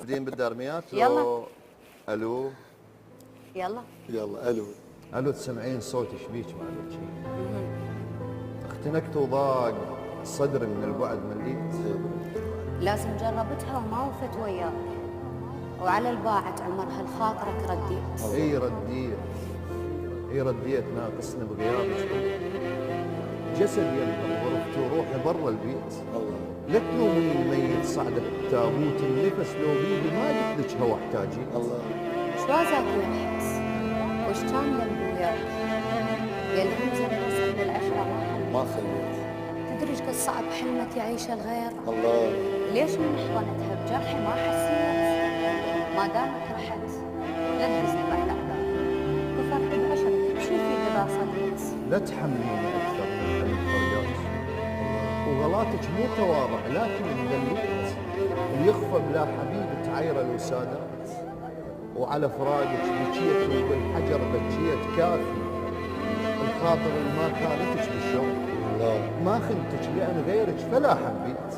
بدين بالدرميات يلا. الو. يلا الو. الو تسمعين صوت شبيك معلش؟ اختنقت وضاق صدري من البعد مليت. لازم جربتها وما وفت وياك، وعلى الباعت عمرها الخاطرك رديت. اي رديت ناقصني بغيابك. جسدي ينقل غرفتي وروحي برا البيت. الله. لا تلومني الميت صعد التابوت، النفس لو بيدي ما قلت لك هوا احتاجي. الله. شوازك ونحس وش كان ذنبي وياك؟ يا الهمزه توصل للعشره ما خليت. تدري ايش قد صعب حلمك يعيش الغير؟ الله. ليش من حضنتها بجرحي ما حسيت؟ ما دامك رحت لا تدزني بعد اعذار، كفرت بعشرتك شو في اذا صديت؟ لا تحمليني اكثر من حلم فرقات، وغلاتك مو تواضع لكن مذليت. ويخفى بلا حبيب تعير الوسادات، وعلى فراقك بكيت وبالحجر بكيت كافي. الخاطر اللي ما كانتك بالشوق، ما خنتك لأن غيرك فلا حبيت.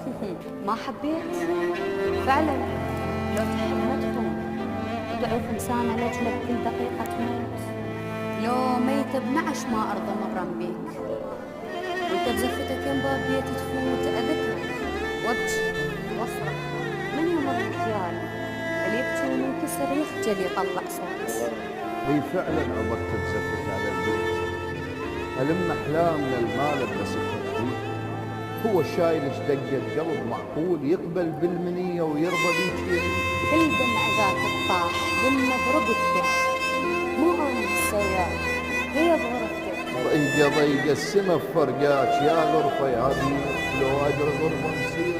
ما حبيت؟ فعلا لو تحب ما تخون، ادعو خمسانة لجلك كل دقيقة تموت. لو ميت بنعش ما أرضى مرا بيك، وانت بزفتك ينبع بيتي تفوت أذكرك وابكي واصرخ من يوم اغتيالي، اللي يبكي ومنكسر يخجل يطلع صوت. هي فعلا عبرت بزفت على البيت، ألم أحلامنا المال بس التفكير. هو شايلش دقة قلب معقول يقبل بالمنية ويرضى بيك؟ كل دمع ذاك الطاح دمه برقبته، مو أنا السيارة هي بغرفتك. ضيقة السما بفرقات يا غرفة يا بيت، لو أدري غرفة نسير